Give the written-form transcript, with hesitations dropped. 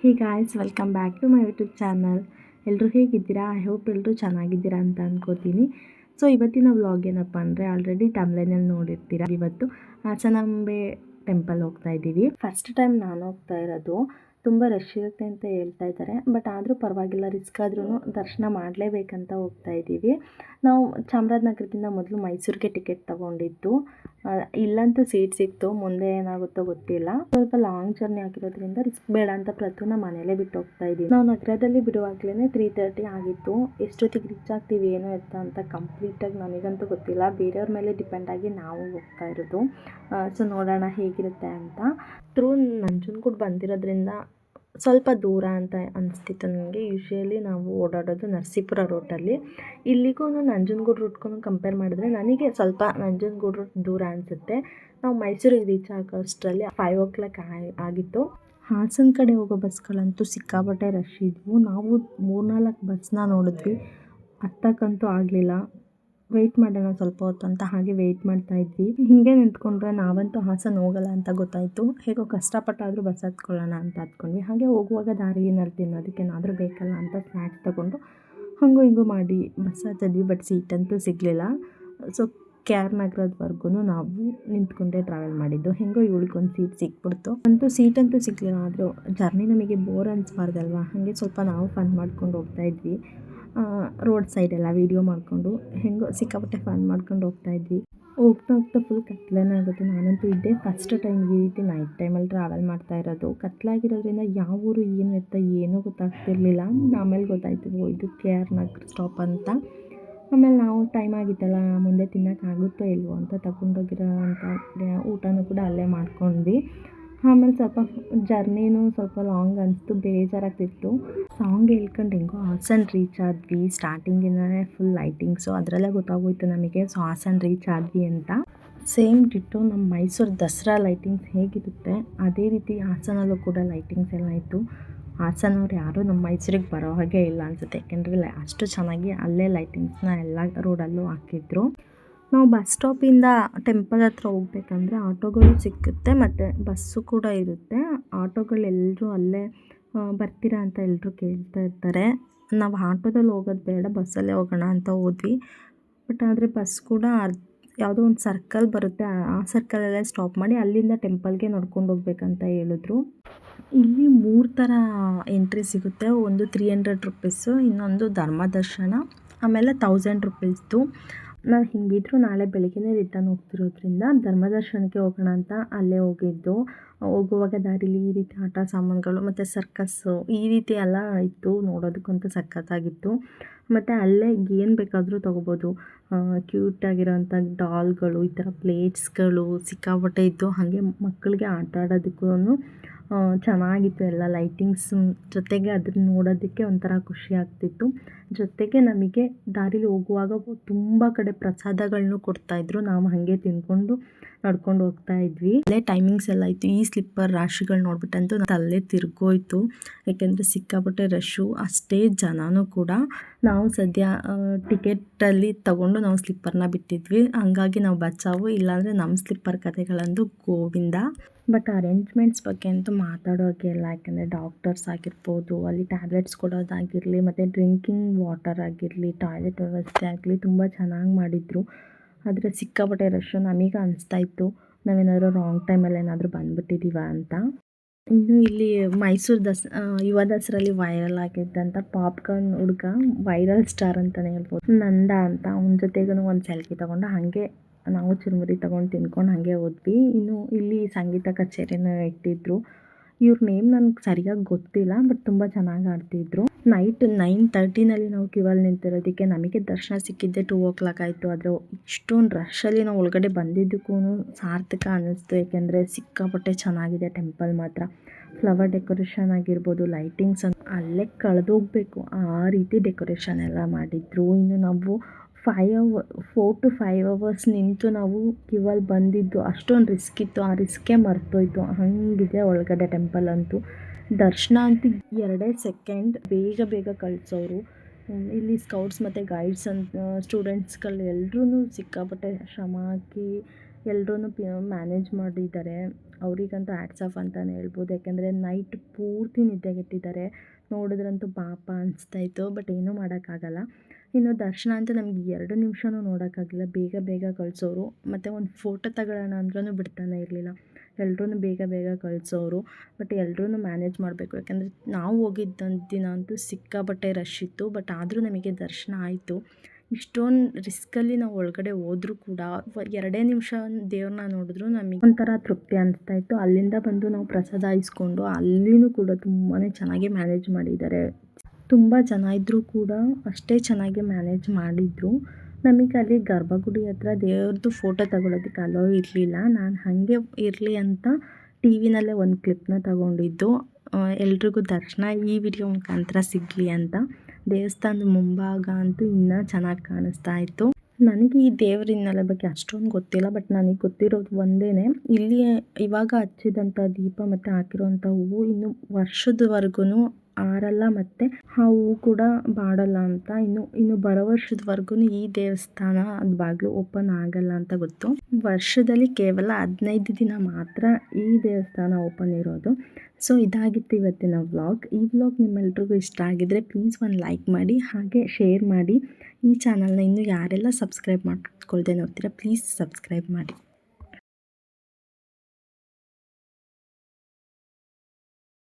Hey guys, welcome back to my YouTube channel. ಎಲ್ಲರೂ ಹೇಗಿದ್ದೀರಾ? I hope ಎಲ್ಲರೂ ಚೆನ್ನಾಗಿದ್ದೀರಾ ಅಂತ ಅಂದ್ಕೋತೀನಿ. ಸೊ ಇವತ್ತಿನ ವ್ಲಾಗ್ ಏನಪ್ಪ ಅಂದರೆ, ಆಲ್ರೆಡಿ ಟಮ್ಲೈನಲ್ಲಿ ನೋಡಿರ್ತೀರ. ಇವತ್ತು ಹಾಸನಾಂಬೆ ಟೆಂಪಲ್ ಹೋಗ್ತಾ ಇದ್ದೀವಿ. ಫಸ್ಟ್ ಟೈಮ್ ನಾನು ಹೋಗ್ತಾ ಇರೋದು. ತುಂಬ ರಶ್ ಇರುತ್ತೆ ಅಂತ ಹೇಳ್ತಾ ಇದ್ದಾರೆ, ಬಟ್ ಆದರೂ ಪರವಾಗಿಲ್ಲ, ರಿಸ್ಕ್ ಆದ್ರೂ ದರ್ಶನ ಮಾಡಲೇಬೇಕಂತ ಹೋಗ್ತಾ ಇದ್ದೀವಿ. ನಾವು ಚಾಮರಾಜನಗರದಿಂದ ಮೊದಲು ಮೈಸೂರಿಗೆ ಟಿಕೆಟ್ ತೊಗೊಂಡಿದ್ದು. ಇಲ್ಲಂತೂ ಸೀಟ್ ಸಿಕ್ತು, ಮುಂದೆ ಏನಾಗುತ್ತೋ ಗೊತ್ತಿಲ್ಲ. ಸ್ವಲ್ಪ ಲಾಂಗ್ ಜರ್ನಿ ಆಗಿರೋದ್ರಿಂದ ರಿಸ್ಕ್ ಬೇಡ ಅಂತ ಪ್ರತಿಯೊಂದು ಮನೇಲೇ ಬಿಟ್ಟು ಹೋಗ್ತಾ ಇದ್ದೀವಿ. ನಾವು ನಗರದಲ್ಲಿ ಬಿಡುವಾಗಲೇ 3:30 ಆಗಿತ್ತು. ಎಷ್ಟೊತ್ತಿಗೆ ರೀಚ್ ಆಗ್ತೀವಿ ಏನೋ ಅಂತ ಕಂಪ್ಲೀಟಾಗಿ ನನಗಂತೂ ಗೊತ್ತಿಲ್ಲ. ಬೇರೆಯವ್ರ ಮೇಲೆ ಡಿಪೆಂಡ್ ಆಗಿ ನಾವು ಹೋಗ್ತಾ ಇರೋದು. ಸೊ ನೋಡೋಣ ಹೇಗಿರುತ್ತೆ ಅಂತ. ಥ್ರೂ ನಂಜನಗೂಡು ಬಂದಿರೋದ್ರಿಂದ ಸ್ವಲ್ಪ ದೂರ ಅಂತ ಅನಿಸ್ತಿತ್ತು ನನಗೆ. ಯೂಶ್ವಲಿ ನಾವು ಓಡಾಡೋದು ನರಸೀಪುರ ರೂಟಲ್ಲಿ. ಇಲ್ಲಿಗೂ ನಂಜನಗೂಡು ರೂಟ್ಗೂ ಕಂಪೇರ್ ಮಾಡಿದ್ರೆ ನನಗೆ ಸ್ವಲ್ಪ ನಂಜನಗೂಡು ರೂಟ್ ದೂರ ಅನಿಸುತ್ತೆ. ನಾವು ಮೈಸೂರಿಗೆ ರೀಚ್ ಆಗೋಷ್ಟರಲ್ಲಿ 5 ಆಗಿತ್ತು. ಹಾಸನ ಕಡೆ ಹೋಗೋ ಬಸ್ಗಳಂತೂ ಸಿಕ್ಕಾಪಟ್ಟೆ ರಶ್ ಇದ್ವು. ನಾವು 3-4 ಬಸ್ನ ನೋಡಿದ್ವಿ, ಹತ್ತಕ್ಕಂತೂ ಆಗಲಿಲ್ಲ. ವೆಯ್ಟ್ ಮಾಡೋಣ ಸ್ವಲ್ಪ ಹೊತ್ತು ಅಂತ ಹಾಗೆ ವೆಯ್ಟ್ ಮಾಡ್ತಾ ಇದ್ವಿ. ಹೀಗೆ ನಿಂತ್ಕೊಂಡ್ರೆ ನಾವಂತೂ ಹಾಸನ ಹೋಗಲ್ಲ ಅಂತ ಗೊತ್ತಾಯಿತು. ಹೇಗೋ ಕಷ್ಟಪಟ್ಟಾದರೂ ಬಸ್ ಹತ್ಕೊಳ್ಳೋಣ ಅಂತ ಹತ್ಕೊಂಡ್ವಿ. ಹಾಗೆ ಹೋಗುವಾಗ ದಾರಿಯಲ್ಲಿ ತಿನ್ನೋದಕ್ಕೇನಾದರೂ ಬೇಕಲ್ಲ ಅಂತ ಸ್ನ್ಯಾಕ್ಸ್ ತೊಗೊಂಡು ಹಂಗೂ ಹಿಂಗೂ ಮಾಡಿ ಬಸ್ ಹತ್ತಿದ್ವಿ. ಬಟ್ ಸೀಟಂತೂ ಸಿಗಲಿಲ್ಲ. ಸೊ KR ನಗರದವರೆಗೂ ನಾವು ನಿಂತ್ಕೊಂಡೇ ಟ್ರಾವೆಲ್ ಮಾಡಿದ್ದು. ಹೆಂಗೋ ಇವಳಿಗೊಂದು ಸೀಟ್ ಸಿಕ್ಬಿಡ್ತು. ಸೀಟಂತೂ ಸಿಗಲಿಲ್ಲ. ಆದರೂ ಜರ್ನಿ ನಮಗೆ ಬೋರ್ ಅನಿಸ್ಬಾರ್ದಲ್ವ, ಹಾಗೆ ಸ್ವಲ್ಪ ನಾವು ಫನ್ ಮಾಡ್ಕೊಂಡು ಹೋಗ್ತಾ ಇದ್ವಿ. ರೋಡ್ ಸೈಡೆಲ್ಲ ವೀಡಿಯೋ ಮಾಡಿಕೊಂಡು ಹೆಂಗೋ ಸಿಕ್ಕಾಪಟ್ಟೆ ಫನ್ ಮಾಡ್ಕೊಂಡು ಹೋಗ್ತಾ ಇದ್ವಿ. ಹೋಗ್ತಾ ಫುಲ್ ಕತ್ಲೇ ಆಗುತ್ತೆ. ನಾನಂತೂ ಇದ್ದೇ ಫಸ್ಟ್ ಟೈಮ್ ಈ ರೀತಿ ನೈಟ್ ಟೈಮಲ್ಲಿ ಟ್ರಾವೆಲ್ ಮಾಡ್ತಾ ಇರೋದು. ಕತ್ಲಾಗಿರೋದ್ರಿಂದ ಯಾವ ಊರು ಏನು ಎತ್ತ ಏನೂ ಗೊತ್ತಾಗ್ತಿರ್ಲಿಲ್ಲ. ಆಮೇಲೆ ಗೊತ್ತಾಯ್ತು ಇದು KR ನಗರ ಸ್ಟಾಪ್ ಅಂತ. ಆಮೇಲೆ ನಾವು ಟೈಮ್ ಆಗಿತ್ತಲ್ಲ, ಮುಂದೆ ತಿನ್ನೋಕ್ಕಾಗುತ್ತೋ ಇಲ್ವೋ ಅಂತ ತಗೊಂಡೋಗಿರೋ ಅಂಥ ಊಟನೂ ಕೂಡ ಅಲ್ಲೇ ಮಾಡ್ಕೊಂಡ್ವಿ. ಆಮೇಲೆ ಸ್ವಲ್ಪ ಜರ್ನಿನೂ ಸ್ವಲ್ಪ ಲಾಂಗ್ ಅನಿಸ್ತು, ಬೇಜಾರಾಗ್ತಿತ್ತು. ಸಾಂಗ್ ಹೇಳ್ಕೊಂಡು ಹೆಂಗೋ ಹಾಸನ ರೀಚ್ ಆದ್ವಿ. ಸ್ಟಾರ್ಟಿಂಗಿಂದನೇ ಫುಲ್ ಲೈಟಿಂಗ್ಸು, ಅದರಲ್ಲೇ ಗೊತ್ತಾಗೋಯ್ತು ನಮಗೆ ಸೊ ಹಾಸನ ರೀಚ್ ಆದ್ವಿ ಅಂತ. ಸೇಮ್ ಡಿಟ್ಟು ನಮ್ಮ ಮೈಸೂರು ದಸರಾ ಲೈಟಿಂಗ್ಸ್ ಹೇಗಿರುತ್ತೆ ಅದೇ ರೀತಿ ಹಾಸನಲ್ಲೂ ಕೂಡ ಲೈಟಿಂಗ್ಸ್ ಎಲ್ಲ ಇತ್ತು. ಹಾಸನವ್ರು ಯಾರೂ ನಮ್ಮ ಮೈಸೂರಿಗೆ ಬರೋ ಹಾಗೆ ಇಲ್ಲ ಅನಿಸುತ್ತೆ, ಯಾಕೆಂದರೆ ಅಷ್ಟು ಚೆನ್ನಾಗಿ ಅಲ್ಲೇ ಲೈಟಿಂಗ್ಸ್ನ ಎಲ್ಲ ರೋಡಲ್ಲೂ ಹಾಕಿದ್ರು. ನಾವು ಬಸ್ ಸ್ಟಾಪಿಂದ ಟೆಂಪಲ್ ಹತ್ರ ಹೋಗ್ಬೇಕಂದ್ರೆ ಆಟೋಗಳು ಸಿಕ್ಕುತ್ತೆ ಮತ್ತು ಬಸ್ಸು ಕೂಡ ಇರುತ್ತೆ. ಆಟೋಗಳೆಲ್ಲರೂ ಅಲ್ಲೇ ಬರ್ತೀರಾ ಅಂತ ಎಲ್ಲರೂ ಕೇಳ್ತಾ ಇರ್ತಾರೆ. ನಾವು ಆಟೋದಲ್ಲಿ ಹೋಗೋದು ಬೇಡ, ಬಸ್ಸಲ್ಲೇ ಹೋಗೋಣ ಅಂತ ಹೋದ್ವಿ. ಬಟ್ ಆದರೆ ಬಸ್ ಕೂಡ ಯಾವುದೋ ಒಂದು ಸರ್ಕಲ್ ಬರುತ್ತೆ, ಆ ಸರ್ಕಲಲ್ಲೇ ಸ್ಟಾಪ್ ಮಾಡಿ ಅಲ್ಲಿಂದ ಟೆಂಪಲ್ಗೆ ನಡ್ಕೊಂಡು ಹೋಗ್ಬೇಕಂತ ಹೇಳಿದ್ರು. ಇಲ್ಲಿ 3 ಥರ ಎಂಟ್ರಿ ಸಿಗುತ್ತೆ. ಒಂದು 300 ರುಪೀಸು, ಇನ್ನೊಂದು ಧರ್ಮ ದರ್ಶನ, ಆಮೇಲೆ 1000 ರುಪೀಸ್ದು. ನಾವು ಹಿಂಗಿದ್ರು ನಾಳೆ ಬೆಳಗ್ಗೆನೇ ರಿಟರ್ನ್ ಹೋಗ್ತಿರೋದ್ರಿಂದ ಧರ್ಮದರ್ಶನಕ್ಕೆ ಹೋಗೋಣ ಅಂತ ಅಲ್ಲೇ ಹೋಗಿದ್ದು. ಹೋಗುವಾಗ ದಾರಿಲಿ ಈ ರೀತಿ ಆಟ ಸಾಮಾನುಗಳು ಮತ್ತು ಸರ್ಕಸ್ಸು ಈ ರೀತಿ ಎಲ್ಲ ಇತ್ತು. ನೋಡೋದಕ್ಕಂತೂ ಸಖತ್ತಾಗಿತ್ತು. ಮತ್ತು ಅಲ್ಲೇ ಏನು ಬೇಕಾದರೂ ತೊಗೋಬೋದು. ಕ್ಯೂಟಾಗಿರೋಂಥ ಡಾಲ್ಗಳು, ಈ ಥರ ಪ್ಲೇಟ್ಸ್ಗಳು ಸಿಕ್ಕಾಪಟ್ಟೆ ಇತ್ತು. ಹಾಗೆ ಮಕ್ಕಳಿಗೆ ಆಟ ಆಡೋದಕ್ಕೂ ಚೆನ್ನಾಗಿತ್ತು. ಎಲ್ಲ ಲೈಟಿಂಗ್ಸ್ ಜೊತೆಗೆ ಅದನ್ನ ನೋಡೋದಕ್ಕೆ ಒಂಥರ ಖುಷಿ ಆಗ್ತಿತ್ತು. ಜೊತೆಗೆ ನಮಗೆ ದಾರಿಲಿ ಹೋಗುವಾಗ ತುಂಬ ಕಡೆ ಪ್ರಸಾದಗಳನ್ನೂ ಕೊಡ್ತಾಯಿದ್ರು. ನಾವು ಹಾಗೆ ತಿಂದ್ಕೊಂಡು ನಡ್ಕೊಂಡು ಹೋಗ್ತಾ ಇದ್ವಿ. ಅಲ್ಲೇ ಟೈಮಿಂಗ್ಸ್ ಎಲ್ಲ ಇತ್ತು. ಈ ಸ್ಲಿಪ್ಪರ್ ರಾಶಿಗಳು ನೋಡ್ಬಿಟ್ಟಂತೂ ಅಲ್ಲೇ ತಿರ್ಗೋಯ್ತು, ಯಾಕೆಂದರೆ ಸಿಕ್ಕಾಪಟ್ಟೆ ರಶ್ಶು, ಅಷ್ಟೇ ಜನನೂ ಕೂಡ. ನಾವು ಸದ್ಯ ಟಿಕೆಟಲ್ಲಿ ತೊಗೊಂಡು ನಾವು ಸ್ಲಿಪ್ಪರ್ನ ಬಿಟ್ಟಿದ್ವಿ. ಹಂಗಾಗಿ ನಾವು ಬಚಾವು, ಇಲ್ಲಾಂದರೆ ನಮ್ಮ ಸ್ಲಿಪ್ಪರ್ ಕಥೆಗಳಂದು ಗೋವಿಂದ. ಬಟ್ ಅರೇಂಜ್ಮೆಂಟ್ಸ್ ಬಗ್ಗೆ ಅಂತೂ ಮಾತಾಡೋಕೆ ಇಲ್ಲ, ಯಾಕೆಂದರೆ ಡಾಕ್ಟರ್ಸ್ ಆಗಿರ್ಬೋದು, ಅಲ್ಲಿ ಟ್ಯಾಬ್ಲೆಟ್ಸ್ ಕೊಡೋದಾಗಿರಲಿ, ಮತ್ತು ಡ್ರಿಂಕಿಂಗ್ ವಾಟರ್ ಆಗಿರಲಿ, ಟಾಯ್ಲೆಟ್ ವ್ಯವಸ್ಥೆ ಆಗಲಿ ತುಂಬ ಚೆನ್ನಾಗಿ ಮಾಡಿದರು. ಆದರೆ ಸಿಕ್ಕಾಪಟ್ಟೆ ರಶ್ಶು. ನಮಗೆ ಅನಿಸ್ತಾ ಇತ್ತು ನಾವೇನಾದರೂ ರಾಂಗ್ ಟೈಮಲ್ಲಿ ಏನಾದರೂ ಬಂದುಬಿಟ್ಟಿದ್ದೀವ ಅಂತ. ಇನ್ನು ಇಲ್ಲಿ ಮೈಸೂರು ಯುವ ದಸರಲ್ಲಿ ವೈರಲ್ ಆಗಿದ್ದಂಥ ಪಾಪ್ಕಾರ್ನ್ ಹುಡುಗ ವೈರಲ್ ಸ್ಟಾರ್ ಅಂತಲೇ ಹೇಳ್ಬೋದು, ನಂದ ಅಂತ. ಅವನ ಜೊತೆಗೂ ಒಂದು ಸೆಲ್ಫಿ ತೊಗೊಂಡು ಹಾಗೆ ನಾವು ಚುರುಮುರಿ ತೊಗೊಂಡು ತಿನ್ಕೊಂಡು ಹಾಗೆ ಹೋದ್ವಿ. ಇನ್ನು ಇಲ್ಲಿ ಸಂಗೀತ ಕಚೇರಿನ ಇಟ್ಟಿದ್ರು. ಇವ್ರ ನೇಮ್ ನನಗೆ ಸರಿಯಾಗಿ ಗೊತ್ತಿಲ್ಲ, ಬಟ್ ತುಂಬ ಚೆನ್ನಾಗಿ ಆಡ್ತಿದ್ರು. ನೈಟ್ 9:30ನಲ್ಲಿ ನಾವು ಕ್ಯೂವಲ್ಲಿ ನಿಂತಿರೋದಕ್ಕೆ ನಮಗೆ ದರ್ಶನ ಸಿಕ್ಕಿದ್ದೆ 2 ಆಯಿತು. ಆದರೆ ಇಷ್ಟೊಂದು ರಶಲ್ಲಿ ನಾವು ಒಳಗಡೆ ಬಂದಿದ್ದಕ್ಕೂ ಸಾರ್ಥಕ ಅನ್ನಿಸ್ತು, ಏಕೆಂದರೆ ಸಿಕ್ಕಾಪಟ್ಟೆ ಚೆನ್ನಾಗಿದೆ ಟೆಂಪಲ್ ಮಾತ್ರ. ಫ್ಲವರ್ ಡೆಕೋರೇಷನ್ ಆಗಿರ್ಬೋದು, ಲೈಟಿಂಗ್ಸ್ ಅಲ್ಲೇ ಕಳೆದೋಗ್ಬೇಕು ಆ ರೀತಿ ಡೆಕೋರೇಷನ್ ಎಲ್ಲ ಮಾಡಿದ್ರು. ಇನ್ನು ನಾವು 4 to 5 hours ನಿಂತು ನಾವು ಕ್ಯೂವಲ್ಲಿ ಬಂದಿದ್ದು. ಅಷ್ಟೊಂದು ರಿಸ್ಕ್ ಇತ್ತು, ಆ ರಿಸ್ಕೇ ಮರ್ತೋಯ್ತು. ಹಾಗಿದೆ ಒಳಗಡೆ ಟೆಂಪಲ್ ಅಂತೂ. ದರ್ಶನ ಅಂತೂ 2 ಸೆಕೆಂಡ್ ಬೇಗ ಕಳಿಸೋರು. ಇಲ್ಲಿ ಸ್ಕೌಟ್ಸ್ ಮತ್ತು ಗೈಡ್ಸ್ ಅಂತ ಸ್ಟೂಡೆಂಟ್ಸ್ಗಳು ಎಲ್ಲರೂ ಸಿಕ್ಕಾಪಟ್ಟೆ ಶ್ರಮ ಹಾಕಿ ಎಲ್ಲರೂ ಮ್ಯಾನೇಜ್ ಮಾಡಿದ್ದಾರೆ. ಅವರಿಗಂತೂ ಹ್ಯಾಟ್ಸ್ ಆಫ್ ಅಂತಲೇ ಹೇಳ್ಬೋದು. ಯಾಕೆಂದರೆ ನೈಟ್ ಪೂರ್ತಿ ನಿದ್ದೆಗೆಟ್ಟಿದ್ದಾರೆ. ನೋಡಿದ್ರಂತೂ ಪಾಪ ಅನಿಸ್ತಾಯಿತ್ತು. ಬಟ್ ಏನೂ ಮಾಡೋಕ್ಕಾಗಲ್ಲ. ಇನ್ನು ದರ್ಶನ ಅಂತೂ ನಮಗೆ 2 ನಿಮಿಷನೂ ನೋಡೋಕ್ಕಾಗಲಿಲ್ಲ. ಬೇಗ ಬೇಗ ಕಳಿಸೋರು. ಮತ್ತು ಒಂದು ಫೋಟೋ ತಗೊಳ್ಳೋಣ ಅಂದ್ರೂ ಬಿಡ್ತಾನೆ ಇರಲಿಲ್ಲ. ಎಲ್ರೂ ಬೇಗ ಬೇಗ ಕಳಿಸೋರು. ಬಟ್ ಎಲ್ರೂ ಮ್ಯಾನೇಜ್ ಮಾಡಬೇಕು. ಯಾಕೆಂದರೆ ನಾವು ಹೋಗಿದ್ದ ದಿನ ಅಂತೂ ಸಿಕ್ಕಾಪಟ್ಟೆ ರಶ್ ಇತ್ತು. ಬಟ್ ಆದರೂ ನಮಗೆ ದರ್ಶನ ಆಯಿತು. ಇಷ್ಟೊಂದು ರಿಸ್ಕಲ್ಲಿ ನಾವು ಒಳಗಡೆ ಹೋದರೂ ಕೂಡ 2 ನಿಮಿಷ ದೇವ್ರನ್ನ ನೋಡಿದ್ರು ನಮಗೆ ಒಂಥರ ತೃಪ್ತಿ ಅನಿಸ್ತಾಯಿತ್ತು. ಅಲ್ಲಿಂದ ಬಂದು ನಾವು ಪ್ರಸಾದ ಇಸ್ಕೊಂಡು ಅಲ್ಲಿನೂ ಕೂಡ ತುಂಬಾ ಚೆನ್ನಾಗಿ ಮ್ಯಾನೇಜ್ ಮಾಡಿದ್ದಾರೆ. ತುಂಬ ಜನ ಇದ್ದರೂ ಕೂಡ ಅಷ್ಟೇ ಚೆನ್ನಾಗಿ ಮ್ಯಾನೇಜ್ ಮಾಡಿದರು. ನಮಗೆ ಅಲ್ಲಿ ಗರ್ಭಗುಡಿ ಹತ್ರ ದೇವ್ರದ್ದು ಫೋಟೋ ತಗೊಳ್ಳೋದಕ್ಕೆ ಅಲೋ ಇರಲಿಲ್ಲ. ನಾನು ಹಾಗೆ ಇರಲಿ ಅಂತ ಟಿ ವಿನಲ್ಲೇ ಒಂದು ಕ್ಲಿಪ್ನ ತಗೊಂಡಿದ್ದು. ಎಲ್ರಿಗೂ ದರ್ಶನ ಈ ವಿಡಿಯೋ ಮುಖಾಂತರ ಸಿಗಲಿ ಅಂತ. ದೇವಸ್ಥಾನದ ಮುಂಭಾಗ ಅಂತೂ ಇನ್ನೂ ಚೆನ್ನಾಗಿ ಕಾಣಿಸ್ತಾ ಇತ್ತು. ನನಗೆ ಈ ದೇವ್ರ ಹಿನ್ನೆಲೆ ಬಗ್ಗೆ ಅಷ್ಟೊಂದು ಗೊತ್ತಿಲ್ಲ. ಬಟ್ ನನಗೆ ಗೊತ್ತಿರೋದು ಒಂದೇ, ಇಲ್ಲಿ ಇವಾಗ ಹಚ್ಚಿದಂಥ ದೀಪ ಮತ್ತು ಹಾಕಿರೋಂಥ ಹೂವು ಇನ್ನು ವರ್ಷದವರೆಗೂ ಆರಲ್ಲ ಮತ್ತು ಆ ಹೂವು ಕೂಡ ಬಾಡಲ್ಲ ಅಂತ. ಇನ್ನು ಬರೋ ವರ್ಷದವರೆಗೂ ಈ ದೇವಸ್ಥಾನ ಅದು ಬಾಗಿಲು ಓಪನ್ ಆಗಲ್ಲ ಅಂತ ಗೊತ್ತು. ವರ್ಷದಲ್ಲಿ ಕೇವಲ 15 ದಿನ ಮಾತ್ರ ಈ ದೇವಸ್ಥಾನ ಓಪನ್ ಇರೋದು. ಸೊ ಇದಾಗಿತ್ತು ಇವತ್ತಿನ ವ್ಲಾಗ್. ಈ ವ್ಲಾಗ್ ನಿಮ್ಮೆಲ್ರಿಗೂ ಇಷ್ಟ ಆಗಿದ್ದರೆ ಪ್ಲೀಸ್ ಒಂದು ಲೈಕ್ ಮಾಡಿ, ಹಾಗೆ ಶೇರ್ ಮಾಡಿ. ಈ ಚಾನಲ್ನ ಇನ್ನೂ ಯಾರೆಲ್ಲ ಸಬ್ಸ್ಕ್ರೈಬ್ ಮಾಡ್ಕೊಳ್ದೆ ನೋಡ್ತೀರಾ ಪ್ಲೀಸ್ ಸಬ್ಸ್ಕ್ರೈಬ್ ಮಾಡಿ.